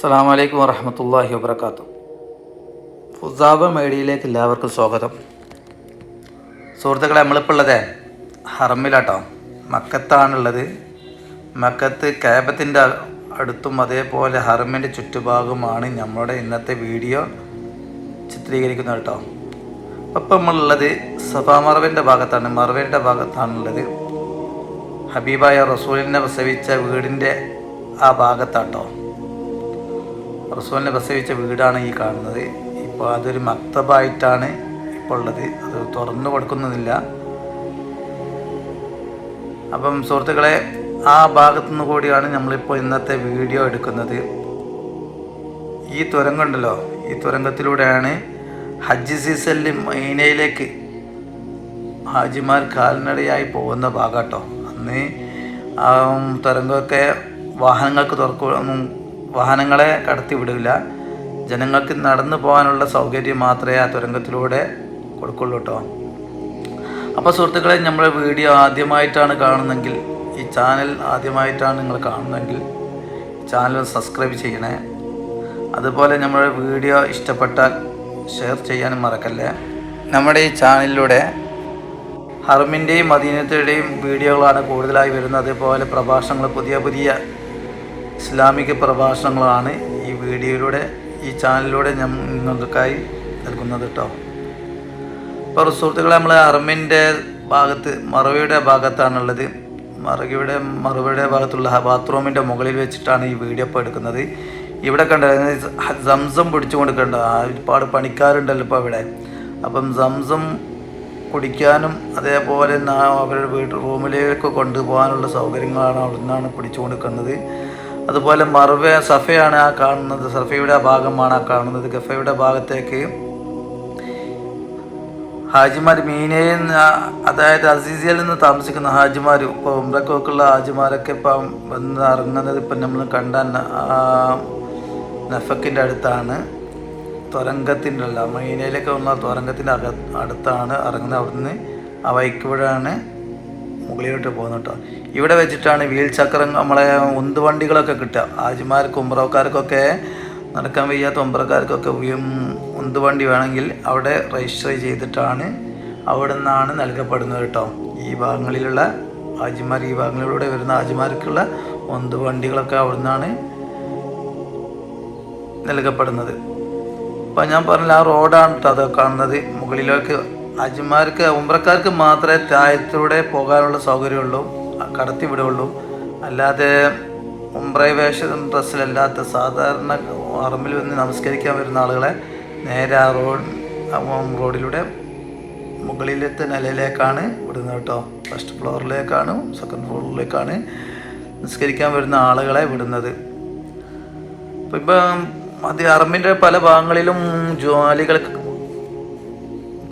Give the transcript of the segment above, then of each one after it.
അസ്സലാമു അലൈക്കും വറഹ്മത്തുള്ളാഹി വബറകാതുഹു. ഫുസാബ മീഡിയയിലേക്ക് എല്ലാവർക്കും സ്വാഗതം. സുഹൃത്തുക്കളെ, നമ്മളിപ്പോൾ ഉള്ളത് ഹറമിലാട്ടോ, മക്കത്താണുള്ളത്. മക്കത്ത് കഅബത്തിൻ്റെ അടുത്തും അതേപോലെ ഹറമിൻ്റെ ചുറ്റുഭാഗവുമാണ് നമ്മളുടെ ഇന്നത്തെ വീഡിയോ ചിത്രീകരിക്കുന്നത് കേട്ടോ. അപ്പം നമ്മളുള്ളത് സഫാ മർവൻ്റെ ഭാഗത്താണ്, മർവയുടെ ഭാഗത്താണുള്ളത്. ഹബീബായ റസൂലിനെ പ്രസവിച്ച വീടിൻ്റെ ആ ഭാഗത്താട്ടോ. റസൂലിനെ പ്രസവിച്ച വീടാണ് ഈ കാണുന്നത്. ഇപ്പോൾ അതൊരു മക്തബായിട്ടാണ് ഇപ്പോൾ ഉള്ളത്, അത് തുറന്നു കൊടുക്കുന്നില്ല. അപ്പം സുഹൃത്തുക്കളെ, ആ ഭാഗത്തുനിന്ന് കൂടിയാണ് നമ്മളിപ്പോൾ ഇന്നത്തെ വീഡിയോ എടുക്കുന്നത്. ഈ തുരങ്കമുണ്ടല്ലോ, ഈ തുരങ്കത്തിലൂടെയാണ് ഹജ്ജ് സീസണിൽ മദീനയിലേക്ക് ഹാജിമാർ കാൽനടയായി പോകുന്ന ഭാഗം. അന്ന് ആ തുരങ്കമൊക്കെ വാഹനങ്ങളെ കടത്തി വിടില്ല. ജനങ്ങൾക്ക് നടന്നു പോകാനുള്ള സൗകര്യം മാത്രമേ ആ തുരങ്കത്തിലൂടെ കൊടുക്കുള്ളൂ കേട്ടോ. അപ്പോൾ സുഹൃത്തുക്കളെ, നമ്മുടെ വീഡിയോ ആദ്യമായിട്ടാണ് കാണുന്നതെങ്കിൽ, ഈ ചാനൽ ആദ്യമായിട്ടാണ് നിങ്ങൾ കാണുന്നതെങ്കിൽ ചാനൽ സബ്സ്ക്രൈബ് ചെയ്യണേ. അതുപോലെ നമ്മുടെ വീഡിയോ ഇഷ്ടപ്പെട്ടാൽ ഷെയർ ചെയ്യാനും മറക്കല്ലേ. നമ്മുടെ ഈ ചാനലിലൂടെ ഹറമിൻ്റെയും മദീനയുടെയും വീഡിയോകളാണ് കൂടുതലായി വരുന്നത്. അതേപോലെ പ്രഭാഷണങ്ങൾ, പുതിയ ഇസ്ലാമിക പ്രഭാഷണങ്ങളാണ് ഈ വീഡിയോയിലൂടെ, ഈ ചാനലിലൂടെ നിങ്ങൾക്കായി നൽകുന്നത് കേട്ടോ. ഇപ്പോൾ സുഹൃത്തുക്കളെ, നമ്മൾ ഹറമിൻ്റെ ഭാഗത്ത് മറവയുടെ ഭാഗത്താണുള്ളത്. മറവയുടെ ഭാഗത്തുള്ള ബാത്റൂമിൻ്റെ മുകളിൽ വെച്ചിട്ടാണ് ഈ വീഡിയോ ഇപ്പോൾ എടുക്കുന്നത്. ഇവിടെ കണ്ട സംസം പിടിച്ചു കൊടുക്കേണ്ട ഒരുപാട് പണിക്കാരുണ്ടല്ലോ ഇപ്പോൾ ഇവിടെ. അപ്പം സംസം കുടിക്കാനും അതേപോലെ അവരുടെ റൂമിലേക്ക് കൊണ്ടുപോകാനുള്ള സൗകര്യങ്ങളാണ് അവിടെ നിന്നാണ് പിടിച്ചു കൊടുക്കുന്നത്. അതുപോലെ സഫയാണ് ആ കാണുന്നത്, സഫയുടെ ഭാഗമാണ് ആ കാണുന്നത്. ഗഫയുടെ ഭാഗത്തേക്ക് ഹാജിമാർ മീനയിൽ നിന്ന്, അതായത് അസീസിയയിൽ നിന്ന് താമസിക്കുന്ന ഹാജിമാർ, ഇപ്പോൾ ഉംറക്കൊക്കെയുള്ള ഹാജിമാരൊക്കെ ഇപ്പം വന്ന് ഇറങ്ങുന്നത് ഇപ്പം നമ്മൾ കണ്ട നഫക്കിൻ്റെ അടുത്താണ്. തുരങ്കത്തിൻ്റെ അല്ല, മദീനയിലേക്ക് വന്ന തുരങ്കത്തിൻ്റെ അടുത്താണ് ഇറങ്ങുന്നത്. അവിടുന്ന് ആ വൈക്കുവഴാണ് മുകളിലോട്ട് പോകുന്നത് കേട്ടോ. ഇവിടെ വെച്ചിട്ടാണ് വീൽ ചക്രം, നമ്മളെ ഉന്തുവണ്ടികളൊക്കെ കിട്ടുക. ഹാജിമാർക്ക് ഉംറക്കാർക്കൊക്കെ നടക്കാൻ വയ്യാത്ത ഉംറക്കാർക്കൊക്കെ ഉന്തുവണ്ടി വേണമെങ്കിൽ അവിടെ രജിസ്റ്റർ ചെയ്തിട്ടാണ് അവിടെ നിന്നാണ് നൽകപ്പെടുന്നത് കേട്ടോ. ഈ ഭാഗങ്ങളിലുള്ള ഹാജിമാർ, ഈ ഭാഗങ്ങളിലൂടെ വരുന്ന ഹാജിമാർക്കുള്ള ഉന്തുവണ്ടികളൊക്കെ അവിടെ നിന്നാണ് നൽകപ്പെടുന്നത്. അപ്പം ഞാൻ പറഞ്ഞ ആ റോഡാണ് കേട്ടോ അത് കാണുന്നത്. മുകളിലേക്ക് ഹാജിമാർക്ക്, ഉംറക്കാർക്ക് മാത്രമേ താഴത്തിലൂടെ പോകാനുള്ള സൗകര്യമുള്ളൂ, കടത്തി വിടുകയുള്ളൂ. അല്ലാതെ ഡ്രസ്സിലല്ലാത്ത സാധാരണ ഹറമിൽ വന്ന് നമസ്കരിക്കാൻ വരുന്ന ആളുകളെ നേരെ ആ റോഡിലൂടെ മുകളിലത്തെ നിലയിലേക്കാണ് വിടുന്നത് കേട്ടോ. ഫസ്റ്റ് ഫ്ലോറിലേക്കാണ്, സെക്കൻഡ് ഫ്ലോറിലേക്കാണ് നമസ്കരിക്കാൻ വരുന്ന ആളുകളെ വിടുന്നത്. ഇപ്പം അത് ഹറമിൻ്റെ പല ഭാഗങ്ങളിലും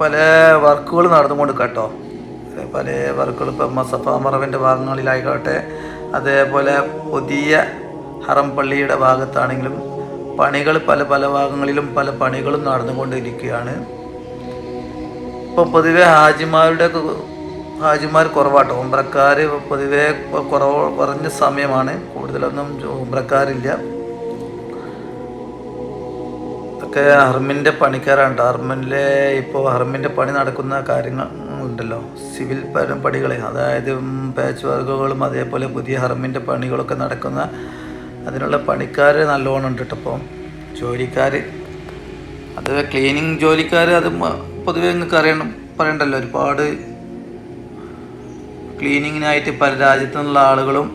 പല വർക്കുകൾ നടന്നുകൊണ്ട് കേട്ടോ. പല വർക്കുകൾ ഇപ്പം സഫാ മറവിൻ്റെ ഭാഗങ്ങളിലായിക്കോട്ടെ, അതേപോലെ പുതിയ ഹറം പള്ളിയുടെ ഭാഗത്താണെങ്കിലും പണികൾ പല ഭാഗങ്ങളിലും പല പണികളും നടന്നുകൊണ്ടിരിക്കുകയാണ്. ഇപ്പോൾ പൊതുവെ ഹാജിമാർ കുറവാട്ടോ. ഉംറക്കാർ പൊതുവെ കുറഞ്ഞ സമയമാണ്, കൂടുതലൊന്നും ഉംറക്കാരില്ല. ഒക്കെ ഹറമിൻ്റെ പണിക്കാരാണ്. ഹറമിൻ്റെ പണി നടക്കുന്ന കാര്യങ്ങളുണ്ടല്ലോ, സിവിൽ പണികൾ, അതായത് പാച്ച് വർക്കുകളും അതേപോലെ പുതിയ ഹറമിൻ്റെ പണികളൊക്കെ നടക്കുന്ന അതിനുള്ള പണിക്കാർ നല്ലോണം ഉണ്ട് കേട്ടോ. ഇപ്പോൾ ജോലിക്കാർ, അത് ക്ലീനിങ് ജോലിക്കാർ, അത് പൊതുവെ നിങ്ങൾക്ക് പറയണ്ടല്ലോ, ഒരുപാട് ക്ലീനിങ്ങിനായിട്ട് പല രാജ്യത്തു നിന്നുള്ള ആളുകളും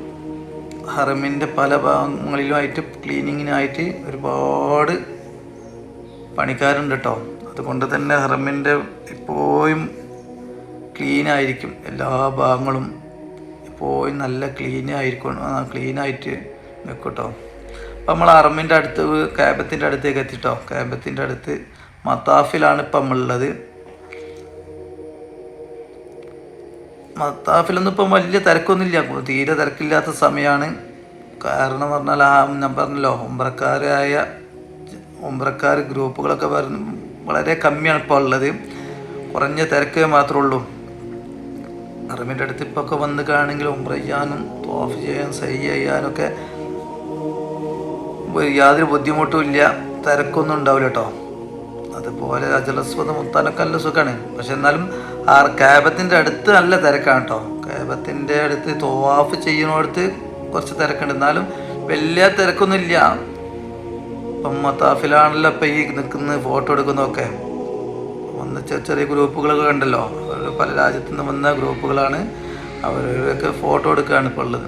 ഹറമിൻ്റെ പല ഭാഗങ്ങളിലുമായിട്ട് ക്ലീനിങ്ങിനായിട്ട് ഒരുപാട് പണിക്കാരുണ്ട് കേട്ടോ. അതുകൊണ്ട് തന്നെ ഹറമിൻ്റെ എപ്പോഴും ക്ലീനായിരിക്കും, എല്ലാ ഭാഗങ്ങളും എപ്പോഴും നല്ല ക്ലീനായിട്ട് നിൽക്കും കേട്ടോ. അപ്പം നമ്മൾ ഹറമിൻ്റെ അടുത്ത് കഅബത്തിൻ്റെ അടുത്തേക്ക് എത്തിട്ടോ. കഅബത്തിൻ്റെ അടുത്ത് മത്താഫിലാണ് ഇപ്പം നമ്മളുള്ളത്. മത്താഫിലൊന്നും ഇപ്പം വലിയ തിരക്കൊന്നുമില്ല, തീരെ തിരക്കില്ലാത്ത സമയമാണ്. കാരണം പറഞ്ഞാൽ ഞാൻ പറഞ്ഞല്ലോ, ഉംറക്കാർ ഗ്രൂപ്പുകളൊക്കെ വളരെ കമ്മിയാണ് ഇപ്പോൾ ഉള്ളത്, കുറഞ്ഞ തിരക്കേ മാത്രമേ ഉള്ളൂ. ഹറമിൻ്റെ അടുത്ത് ഇപ്പോൾ ഒക്കെ വന്ന് കാണുമെങ്കിൽ ഉംറ ചെയ്യാനും ത്വാഫ് ചെയ്യാനും സൈ ചെയ്യാനൊക്കെ യാതൊരു ബുദ്ധിമുട്ടും ഇല്ല, തിരക്കൊന്നും ഉണ്ടാവില്ല കേട്ടോ. അതുപോലെ അജലസ്വദ് മുത്താനൊക്കെ നല്ല സുഖമാണ്. പക്ഷെ എന്നാലും ആ കാബത്തിൻ്റെ അടുത്ത് നല്ല തിരക്കാണ് കേട്ടോ. കാബത്തിൻ്റെ അടുത്ത് തവാഫ് ചെയ്യുന്നിടത്ത് കുറച്ച് തിരക്കുണ്ട്, എന്നാലും വലിയ തിരക്കൊന്നും ഇല്ല. ഇപ്പം മത്താഫിലാണല്ലോ ഇപ്പം ഈ നിൽക്കുന്ന ഫോട്ടോ എടുക്കുന്നതൊക്കെ. വന്ന ചെറിയ ഗ്രൂപ്പുകളൊക്കെ ഉണ്ടല്ലോ, പല രാജ്യത്തു നിന്ന് വന്ന ഗ്രൂപ്പുകളാണ്, അവരൊക്കെ ഫോട്ടോ എടുക്കുകയാണ് ഇപ്പോൾ ഉള്ളത്.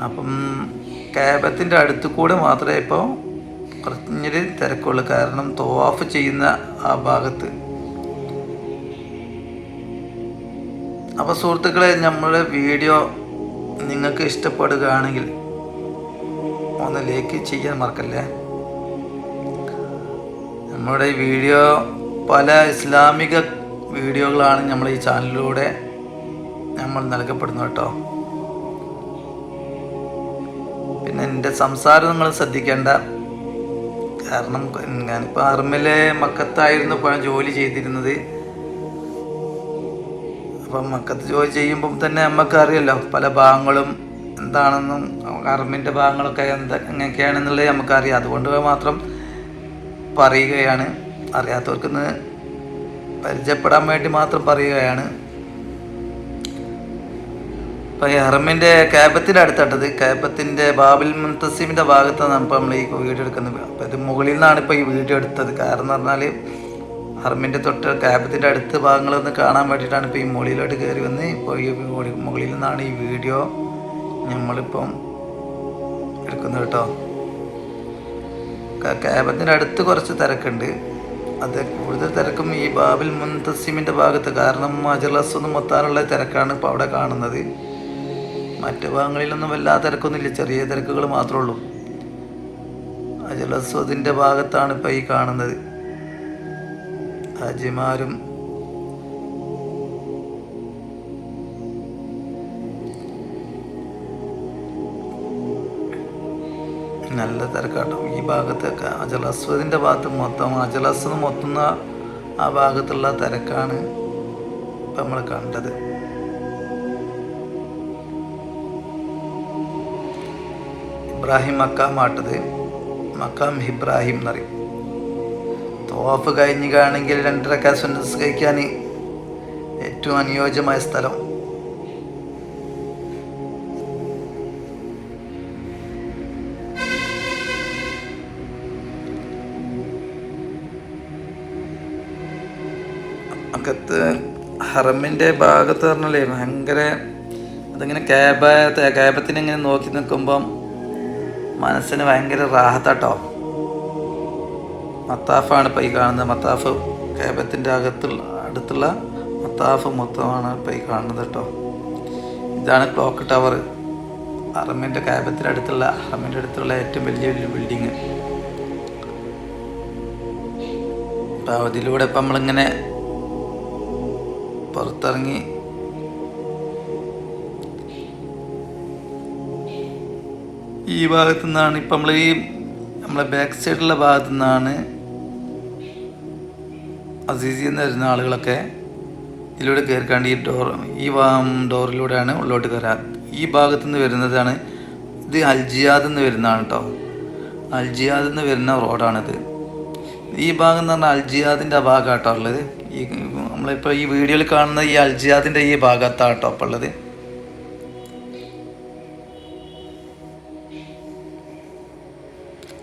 അപ്പം കാബത്തിൻ്റെ അടുത്ത് കൂടെ മാത്രമേ ഇപ്പോൾ കുറഞ്ഞൊരു തിരക്കുള്ളൂ, കാരണം തവാഫ് ചെയ്യുന്ന ആ ഭാഗത്ത്. അപ്പോൾ സുഹൃത്തുക്കളെ, നമ്മുടെ വീഡിയോ നിങ്ങൾക്ക് ഇഷ്ടപ്പെടുകയാണെങ്കിൽ ഒന്ന് ലൈക്ക് ചെയ്യാൻ മറക്കല്ലേ. നമ്മുടെ ഈ വീഡിയോ പല ഇസ്ലാമിക വീഡിയോകളാണ് നമ്മൾ ഈ ചാനലിലൂടെ നമ്മൾ നൽകപ്പെടുന്നത് കേട്ടോ. പിന്നെ എൻ്റെ സംസാരം നിങ്ങൾ ശ്രദ്ധിക്കേണ്ട, കാരണം ഞാനിപ്പോൾ അർമിലെ മക്കത്തായിരുന്നു ഇപ്പോൾ ജോലി ചെയ്തിരുന്നത്. അപ്പം മക്കത്ത് ജോലി ചെയ്യുമ്പം തന്നെ നമുക്ക് അറിയാമല്ലോ പല ഭാഗങ്ങളും എന്താണെന്നും അർമിൻ്റെ ഭാഗങ്ങളൊക്കെ എങ്ങനെയൊക്കെയാണെന്നുള്ളത് നമുക്കറിയാം. അതുകൊണ്ട് മാത്രം പറയുകയാണ്, അറിയാത്തവർക്കൊന്ന് പരിചയപ്പെടാൻ വേണ്ടി മാത്രം പറയുകയാണ്. അപ്പോൾ ഈ ഹറമിൻ്റെ കാബത്തിൻ്റെ അടുത്തട്ടത്, കാബത്തിൻ്റെ ബാബിൽ മുൻതസിമിൻ്റെ ഭാഗത്താണ് ഇപ്പോൾ നമ്മൾ ഈ വീഡിയോ എടുക്കുന്നത്. അപ്പോൾ ഇത് മുകളിൽ നിന്നാണ് ഇപ്പോൾ ഈ വീഡിയോ എടുത്തത്. കാരണം എന്ന് പറഞ്ഞാൽ ഹറമിൻ്റെ തൊട്ട് കാബത്തിൻ്റെ അടുത്ത ഭാഗങ്ങളൊന്ന് കാണാൻ വേണ്ടിയിട്ടാണ് ഇപ്പോൾ ഈ മുകളിലോട്ട് കയറി വന്ന് ഇപ്പോൾ ഈ മുകളിൽ നിന്നാണ് ഈ വീഡിയോ നമ്മളിപ്പം എടുക്കുന്നത് കേട്ടോ. കാബത്തിൻ്റെ അടുത്ത് കുറച്ച് തിരക്കുണ്ട്, അത് കൂടുതൽ തിരക്കും ഈ ബാബിൽ മുൻതസിമിൻ്റെ ഭാഗത്ത്. കാരണം ഹജറുൽ അസ്വദ് മൊത്താനുള്ള തിരക്കാണ് ഇപ്പോൾ അവിടെ കാണുന്നത്. മറ്റു ഭാഗങ്ങളിലൊന്നും വല്ലാതെ തിരക്കൊന്നുമില്ല, ചെറിയ തിരക്കുകൾ മാത്രമേ ഉള്ളൂ. ഹജറുൽ അസ്വദിൻ്റെ ഭാഗത്താണ് ഇപ്പോൾ ഈ കാണുന്നത്. ഹാജിമാരും നല്ല തിരക്കാട്ടോ ഈ ഭാഗത്തൊക്കെ. ഹജറുൽ അസ്വദിൻ്റെ ഭാഗത്ത് മൊത്തം ഹജറുൽ അസ്വദ് മൊത്തുന്ന ആ ഭാഗത്തുള്ള തിരക്കാണ് ഇപ്പം നമ്മൾ കണ്ടത്. ഇബ്രാഹിം മക്കാമാട്ടത്, മക്കാം ഇബ്രാഹിം എന്നറിയും. തവാഫ് കഴിഞ്ഞാണെങ്കിൽ 2 റക്അത്ത് സുന്നത്ത് നിസ്കരിക്കാൻ ഏറ്റവും അനുയോജ്യമായ സ്ഥലം. അകത്ത് ഹറമിൻ്റെ ഭാഗത്ത് പറഞ്ഞാലേ ഭയങ്കര അതിങ്ങനെ കാബത്തിനെ ഇങ്ങനെ നോക്കി നിൽക്കുമ്പം മനസ്സിന് ഭയങ്കര റാഹത്താട്ടോ. മത്താഫാണ് ഇപ്പോൾ ഈ കാണുന്നത്. മത്താഫ് കാബത്തിൻ്റെ അടുത്തുള്ള മത്താഫ് മൊത്തമാണ് ഇപ്പോൾ ഈ കാണുന്നത് കേട്ടോ. ഇതാണ് ക്ലോക്ക് ടവർ, ഹറമിൻ്റെ കാബത്തിൻ്റെ അടുത്തുള്ള ഏറ്റവും വലിയ ബിൽഡിങ്. അപ്പോൾ അതിലൂടെ ഇപ്പം നമ്മളിങ്ങനെ പുറത്തിറങ്ങി ഈ ഭാഗത്തു നിന്നാണ് ഇപ്പം നമ്മളെ ബാക്ക് സൈഡിലുള്ള ഭാഗത്തു നിന്നാണ് അസീസിൽ നിന്ന് വരുന്ന ആളുകളൊക്കെ ഇതിലൂടെ കയറിക്കാണ്ട് ഈ ഡോറിലൂടെയാണ് ഉള്ളോട്ട് കയറാൻ. ഈ ഭാഗത്തു നിന്ന് വരുന്നതാണ് ഇത്. അൽജിയാദിൽ നിന്ന് വരുന്നതാണ് കേട്ടോ. അൽജിയാദിൽ നിന്ന് വരുന്ന റോഡാണിത്. ഈ ഭാഗം എന്ന് പറഞ്ഞാൽ അൽജിയാദിൻ്റെ ആ ഭാഗം കേട്ടോ ഉള്ളത്. ഈ നമ്മളിപ്പോൾ ഈ വീഡിയോയിൽ കാണുന്ന ഈ അൽജിയാദിൻ്റെ ഈ ഭാഗത്താണ് കേട്ടോ അപ്പോൾ ഉള്ളത്.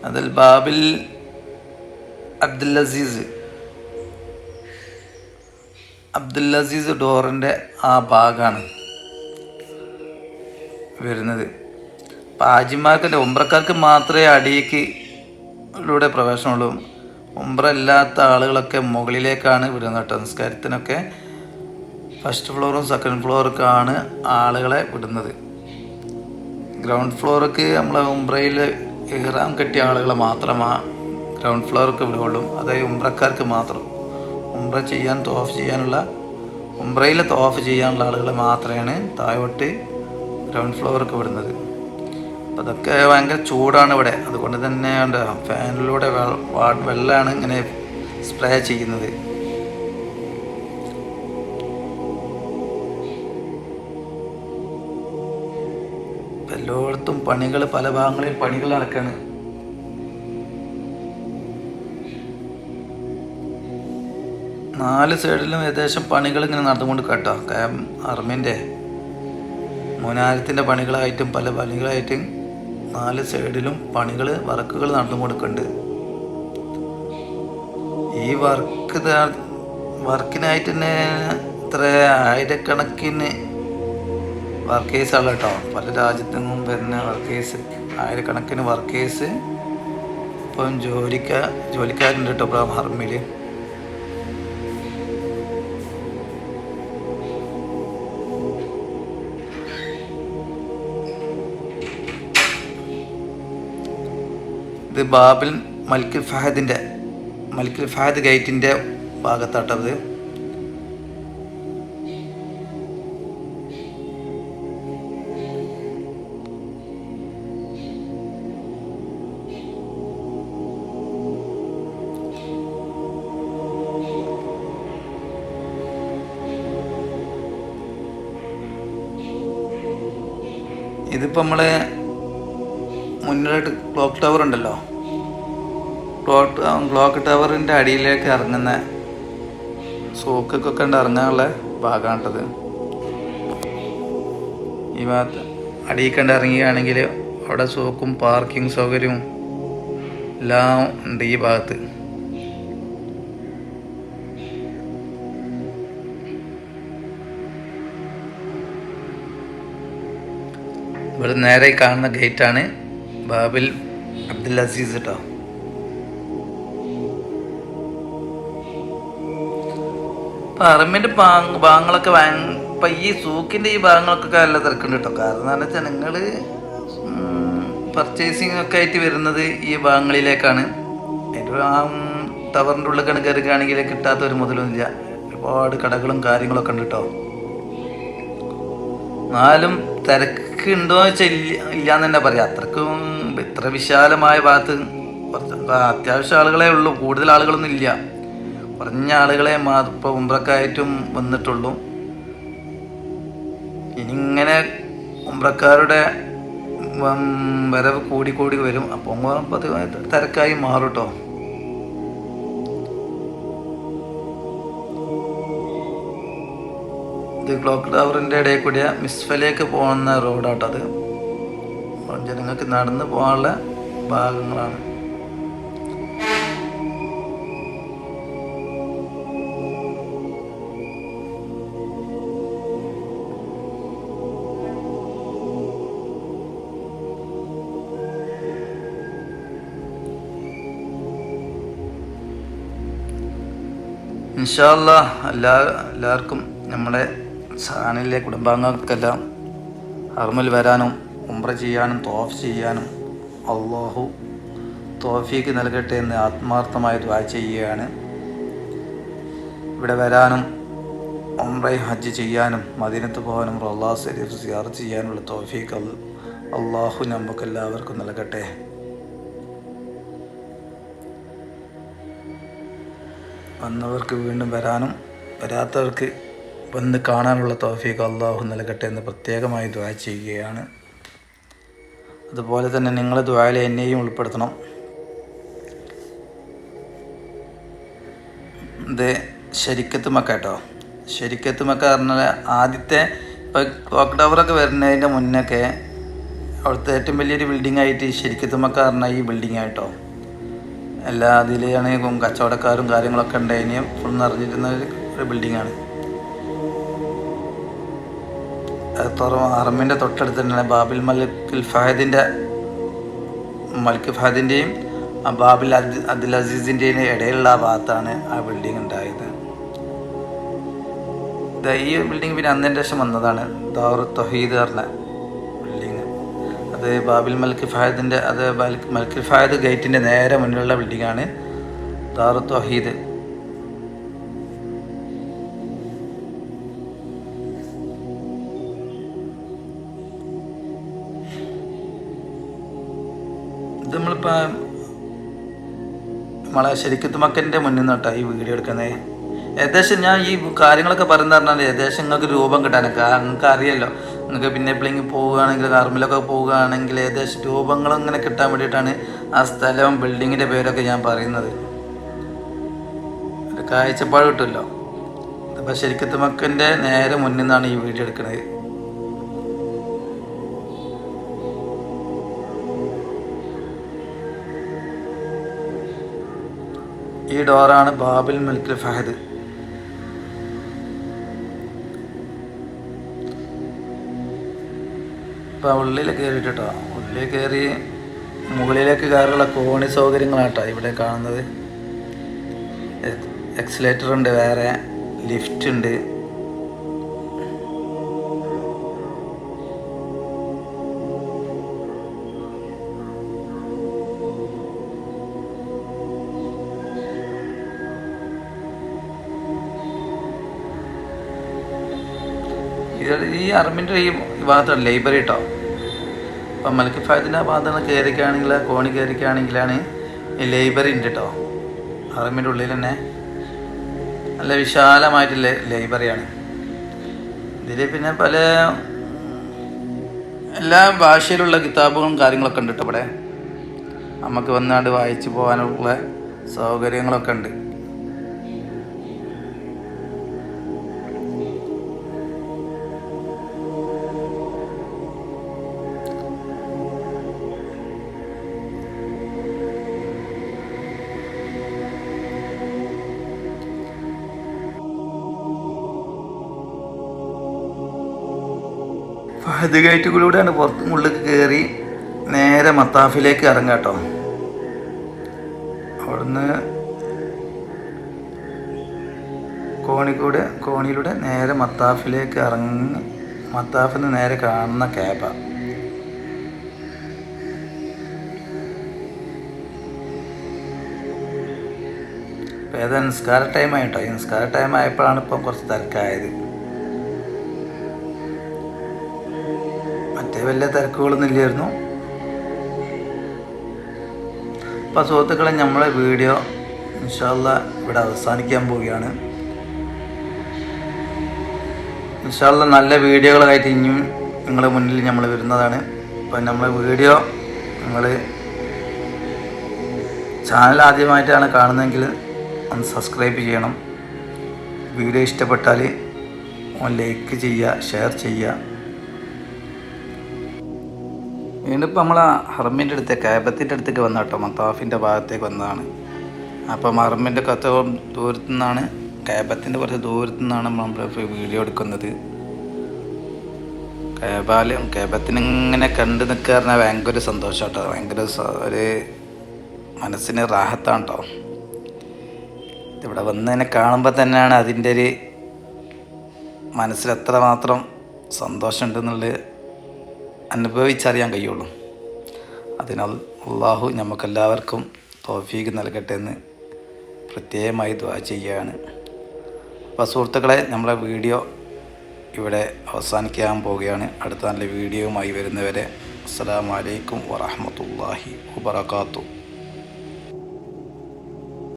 അതിൽ ബാബിൽ അബ്ദുൽ അസീസ് ഡോറിൻ്റെ ആ ഭാഗമാണ് വരുന്നത്. അപ്പം ഹാജിമാർക്കല്ല, ഉംറക്കാർക്ക് മാത്രമേ അടിയിലൂടെ പ്രവേശനമുള്ളൂ. ഉംറ ഇല്ലാത്ത ആളുകളൊക്കെ മുകളിലേക്കാണ് വിടുന്നത് കേട്ടോ. നിസ്കാരത്തിനൊക്കെ ഫസ്റ്റ് ഫ്ലോറും സെക്കൻഡ് ഫ്ലോറൊക്കെയാണ് ആളുകളെ വിടുന്നത്. ഗ്രൗണ്ട് ഫ്ലോർക്ക് നമ്മളെ ഉംറയിൽ ഇഹ്റാം കെട്ടിയ ആളുകളെ മാത്രമാണ് ഗ്രൗണ്ട് ഫ്ലോർക്ക് വിടുകയുള്ളൂ. അതായത് ഉംറക്കാർക്ക് മാത്രം. ഉംറ ചെയ്യാൻ തവാഫ് ചെയ്യാനുള്ള ഉംറയിൽ തവാഫ് ചെയ്യാനുള്ള ആളുകളെ മാത്രമാണ് താഴോട്ട് ഗ്രൗണ്ട് ഫ്ലോർക്ക് വിടുന്നത്. അപ്പം അതൊക്കെ ഭയങ്കര ചൂടാണ് ഇവിടെ. അതുകൊണ്ട് തന്നെ ഫാനിലൂടെ വെള്ളമാണ് ഇങ്ങനെ സ്പ്രേ ചെയ്യുന്നത്. എല്ലായിടത്തും പണികൾ പല ഭാഗങ്ങളിൽ പണികൾ നടക്കാണ്. നാല് സൈഡിലും ഏകദേശം പണികൾ ഇങ്ങനെ നടന്നുകൊണ്ട് കേട്ടോ. അർമിൻ്റെ മുനാരത്തിൻ്റെ പണികളായിട്ടും പല പണികളായിട്ടും 4 സൈഡിലും വർക്കുകൾ നടന്നു കൊടുക്കുന്നുണ്ട്. ഈ വർക്കിനായിട്ട് തന്നെ ഇത്ര ആയിരക്കണക്കിന് വർക്കേഴ്സാണ് കേട്ടോ. പല രാജ്യത്തു നിന്നും വരുന്ന ആയിരക്കണക്കിന് വർക്കേഴ്സ് ഇപ്പം ജോലിക്കാരുണ്ട് കേട്ടോ ഇപ്പോൾ ആർമിയിൽ. ഇത് ബാബിൽ മൽക്കിൽ ഫഹദ് ഗേറ്റിൻ്റെ ഭാഗത്താട്ടത്. ഇതിപ്പോൾ നമ്മൾ മുന്നിലായിട്ട് ക്ലോക്ക് ടവർ ഉണ്ടല്ലോ, ക്ലോക്ക് ടവറിൻ്റെ അടിയിലേക്ക് ഇറങ്ങുന്ന സോക്കൊക്കെ ഇറങ്ങാനുള്ള ഭാഗമാണിട്ടത്. ഈ ഭാഗത്ത് അടിയിൽ കണ്ട് ഇറങ്ങുകയാണെങ്കിൽ അവിടെ സോക്കും പാർക്കിംഗ് സൗകര്യവും എല്ലാം ഉണ്ട് ഈ ഭാഗത്ത്. ഇവിടെ നേരെ കാണുന്ന ഗേറ്റാണ് ബാബിൽ അബ്ദുൽ അസീസ് കേട്ടോ. ഇപ്പം അറമിൻ്റെ ഭാഗങ്ങളൊക്കെ ഇപ്പം ഈ സൂക്കിൻ്റെ ഈ ഭാഗങ്ങളൊക്കെ നല്ല തിരക്കുണ്ട് കേട്ടോ. കാരണം എന്താണെന്ന് വെച്ചാൽ നിങ്ങൾ പർച്ചേസിങ് ഒക്കെ ആയിട്ട് വരുന്നത് ഈ ഭാഗങ്ങളിലേക്കാണ്. അതിൻ്റെ ആ ടവറിൻ്റെ ഉള്ളിൽ കയറുകയാണെങ്കിൽ കിട്ടാത്തൊരു മുതലൊന്നുമില്ല. ഒരുപാട് കടകളും കാര്യങ്ങളൊക്കെ ഉണ്ട് കേട്ടോ. എന്നാലും തിരക്കുണ്ടോ എന്ന് വെച്ചാൽ ഇല്ലയെന്ന് തന്നെ പറയാം. അത്രക്കും ഇത്ര വിശാലമായ ഭാഗത്ത് അത്യാവശ്യം ആളുകളെ ഉള്ളൂ, കൂടുതൽ ആളുകളൊന്നും ഇല്ല. കുറഞ്ഞ ആളുകളെ ഇപ്പോൾ ഉംറക്കായിട്ടും വന്നിട്ടുള്ളൂ. ഇനിയിങ്ങനെ ഉംറക്കാരുടെ വരവ് കൂടി വരും. അപ്പോൾ തിരക്കായി മാറും കേട്ടോ. ഇത് ക്ലോക്ക് ടവറിൻ്റെ ഇടയിൽ കൂടിയ മിസ്ഫലേക്ക് പോകുന്ന റോഡാട്ടത്. ജനങ്ങൾക്ക് നടന്നു പോകാനുള്ള ഭാഗങ്ങളാണ്. ഇൻഷാ അല്ലാഹ് എല്ലാവർക്കും നമ്മുടെ ചാനലിലെ കുടുംബാംഗങ്ങൾക്കെല്ലാം ഹറമിൽ വരാനും ഉംറ ചെയ്യാനും തവാഫ് ചെയ്യാനും അള്ളാഹു തൗഫീഖ് നൽകട്ടെ എന്ന് ആത്മാർത്ഥമായി ദുആ ചെയ്യുകയാണ്. ഇവിടെ വരാനും ഉംറയും ഹജ്ജ് ചെയ്യാനും മദീനത്ത് പോകാനും റൗള ശരീഫ് സിയാറത്ത് ചെയ്യാനുള്ള തൗഫീഖ് അള്ളാഹു നമുക്കെല്ലാവർക്കും നൽകട്ടെ. വന്നവർക്ക് വീണ്ടും വരാനും വരാത്തവർക്ക് വന്ന് കാണാനുള്ള തൗഫീഖ് അള്ളാഹു നൽകട്ടെ എന്ന് പ്രത്യേകമായി ദുആ ചെയ്യുകയാണ്. അതുപോലെ തന്നെ നിങ്ങൾ ദുആയിൽ എന്നെയും ഉൾപ്പെടുത്തണം. ഇത് ശരിക്കത്ത് മക്ക കേട്ടോ. ശരിക്കത്ത് മക്ക പറഞ്ഞാൽ ആദ്യത്തെ ഇപ്പോൾ ക്ലോക്ക് ടവറൊക്കെ വരുന്നതിൻ്റെ മുന്നൊക്കെ അവിടുത്തെ ഏറ്റവും വലിയൊരു ബിൽഡിംഗ് ആയിട്ട് ശരിക്കത്ത് മക്ക പറഞ്ഞാൽ ഈ ബിൽഡിംഗ് ആയിട്ടോ. എല്ലാ അതിലാണെങ്കിൽ കച്ചവടക്കാരും കാര്യങ്ങളൊക്കെ ഉണ്ടായിന് ഫുൾ നിറഞ്ഞിരുന്ന ഒരു ബിൽഡിങ്ങാണ്. ഹറമിൻ്റെ തൊട്ടടുത്ത് തന്നെയാണ് ബാബിൽ മൽക്ക് ഫഹദിൻ്റെയും ബാബിൽ അബ്ദുൽ അസീസിൻ്റെയും ഇടയിലുള്ള ഭാഗത്താണ് ആ ബിൽഡിംഗ് ഉണ്ടായത്. ഈ ബിൽഡിംഗ് പിന്നെ അന്നതിന് ശേഷം വന്നതാണ് ദാറുൽ തൗഹീദ് പറഞ്ഞ ബിൽഡിങ്. അത് ബാബിൽ മൽക്ക് ഫഹദ് ഗേറ്റിൻ്റെ നേരെ മുന്നിലുള്ള ബിൽഡിങ്ങാണ് ദാറുൽ തൗഹീദ്. ഇത് നമ്മളിപ്പോൾ നമ്മളെ ശരിക്കത്ത് മക്കൻ്റെ മുന്നിൽ നിന്നിട്ടാണ് ഈ വീഡിയോ എടുക്കുന്നത്. ഏകദേശം ഞാൻ ഈ കാര്യങ്ങളൊക്കെ പറയുന്നത് പറഞ്ഞാൽ ഏകദേശം നിങ്ങൾക്ക് രൂപം കിട്ടാനൊക്കെ നിങ്ങൾക്ക് അറിയാമല്ലോ. നിങ്ങൾക്ക് പിന്നെ എപ്പോഴെങ്കിലും പോവുകയാണെങ്കിൽ കാർമിലൊക്കെ പോവുകയാണെങ്കിൽ ഏകദേശം രൂപങ്ങളങ്ങനെ കിട്ടാൻ വേണ്ടിയിട്ടാണ് ആ സ്ഥലവും ബിൽഡിങ്ങിൻ്റെ പേരൊക്കെ ഞാൻ പറയുന്നത്. ഒരു കാഴ്ചപ്പാട് കിട്ടുമല്ലോ. അപ്പോൾ ശരിക്കത്ത് മക്കൻ്റെ നേരെ മുന്നിൽ നിന്നാണ് ഈ വീഡിയോ എടുക്കുന്നത്. ഈ ഡോറാണ് ബാബുൽ മലിക് ഫഹദ്. ഇപ്പോൾ ഉള്ളിൽ കയറിയിട്ടോ, ഉള്ളിൽ കയറി മുകളിലേക്ക് കയറുള്ള കോണി സൗകര്യങ്ങളാട്ടോ ഇവിടെ കാണുന്നത്. എക്സലേറ്റർ ഉണ്ട്, വേറെ ലിഫ്റ്റ് ഉണ്ട്. ഈ അറമിൻ്റെ ഈ ഭാഗത്താണ് ലൈബ്രറി കേട്ടോ. അപ്പം മലിക് ഫഹദിൻ്റെ ആ ഭാഗത്താണ് കയറിക്കുകയാണെങ്കിൽ, കോണി കയറിക്കുകയാണെങ്കിലാണ് ഈ ലൈബ്രറി ഉണ്ട് കേട്ടോ. അറമിൻ്റെ ഉള്ളിൽ തന്നെ നല്ല വിശാലമായിട്ടുള്ള ലൈബ്രറിയാണ്. ഇതിൽ പിന്നെ പല എല്ലാ ഭാഷയിലുള്ള കിതാബുകളും കാര്യങ്ങളൊക്കെ ഉണ്ട് കേട്ടോ. ഇവിടെ നമുക്ക് വന്നാണ്ട് വായിച്ചു പോകാനുള്ള സൗകര്യങ്ങളൊക്കെ ഉണ്ട്. ഫഹദ് ഗേറ്റുകളിലൂടെയാണ് ഉള്ളിൽ കയറി നേരെ മത്താഫിലേക്ക് ഇറങ്ങുക കേട്ടോ. അവിടുന്ന് കോണിയിലൂടെ നേരെ മത്താഫിലേക്ക് ഇറങ്ങി മത്താഫിൽ നിന്ന് നേരെ കാണുന്ന ക്യാബ. ഇപ്പം ഏതാ നിസ്കാര ടൈമായിട്ടോ. ഈ നിസ്കാര ടൈം ആയപ്പോഴാണ് ഇപ്പം കുറച്ച് തിരക്കായത്. മറ്റേ വലിയ തിരക്കുകളൊന്നും ഇല്ലായിരുന്നു. അപ്പോൾ സുഹൃത്തുക്കളെ, നമ്മളെ വീഡിയോ ഇൻഷാ അല്ലാഹ് ഇവിടെ അവസാനിക്കാൻ പോവുകയാണ്. ഇൻഷാ അല്ലാഹ് നല്ല വീഡിയോകളായിട്ട് ഇനിയും നിങ്ങളുടെ മുന്നിൽ നമ്മൾ വരുന്നതാണ്. അപ്പം നമ്മളെ വീഡിയോ നിങ്ങൾ ചാനൽ ആദ്യമായിട്ടാണ് കാണുന്നതെങ്കിൽ ഒന്ന് സബ്സ്ക്രൈബ് ചെയ്യണം. വീഡിയോ ഇഷ്ടപ്പെട്ടാൽ ഒന്ന് ലൈക്ക് ചെയ്യുക, ഷെയർ ചെയ്യുക. വീണ്ടും ഇപ്പോൾ നമ്മൾ ഹറമിൻ്റെ അടുത്ത് കാബത്തിൻ്റെ അടുത്തേക്ക് വന്ന കേട്ടോ. മത്താഫിൻ്റെ ഭാഗത്തേക്ക് വന്നതാണ്. അപ്പം ഹറമിൻ്റെ ദൂരത്തു നിന്നാണ്, കാബത്തിൻ്റെ കുറച്ച് ദൂരത്തു നിന്നാണ് നമ്മൾ വീഡിയോ എടുക്കുന്നത്. കാബത്തിനിങ്ങനെ കണ്ടു നിൽക്കുക പറഞ്ഞാൽ ഭയങ്കര ഒരു സന്തോഷം കേട്ടോ. ഭയങ്കര ഒരു മനസ്സിന് റാഹത്താണ് കേട്ടോ. ഇവിടെ വന്നതിനെ കാണുമ്പോൾ തന്നെയാണ് അതിൻ്റെ ഒരു മനസ്സിൽ എത്രമാത്രം സന്തോഷമുണ്ടെന്നുള്ളത് അനുഭവിച്ചറിയാൻ കഴിയുള്ളൂ. അതിനാൽ അള്ളാഹു നമുക്കെല്ലാവർക്കും തൗഫീഖ് നൽകട്ടെ എന്ന് പ്രത്യേകമായി ദുആ ചെയ്യുകയാണ്. അപ്പോൾ സുഹൃത്തുക്കളെ, നമ്മളെ വീഡിയോ ഇവിടെ അവസാനിക്കാൻ പോവുകയാണ്. അടുത്ത നല്ല വീഡിയോയുമായി വരുന്നവരെ അസ്സലാമു അലൈക്കും വറഹ്മത്തുള്ളാഹി വബറകാതുഹു.